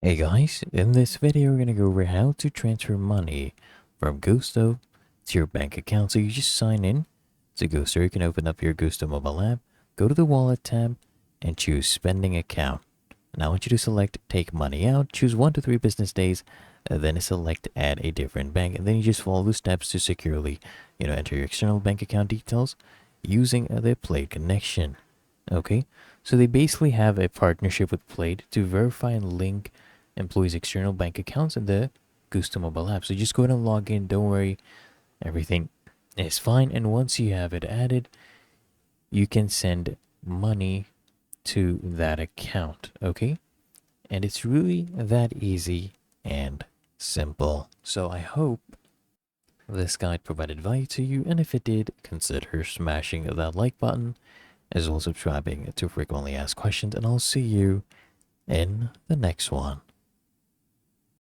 Hey guys, in this video we're gonna go over how to transfer money from Gusto to your bank account. So you just sign in to Gusto. You can open up your Gusto mobile app, go to the wallet tab, and choose spending account. Now I want you to select take money out, choose 1 to 3 business days, and then select add a different bank, and then you just follow the steps to securely, enter your external bank account details using the Plate connection. Okay, so they basically have a partnership with Plate to verify and link employees' external bank accounts in the Gusto mobile app. So just go ahead and log in. Don't worry, everything is fine. And once you have it added, you can send money to that account. Okay, and it's really that easy and simple. So I hope this guide provided value to you, and if it did, consider smashing that like button as well as subscribing to frequently asked questions, and I'll see you in the next one.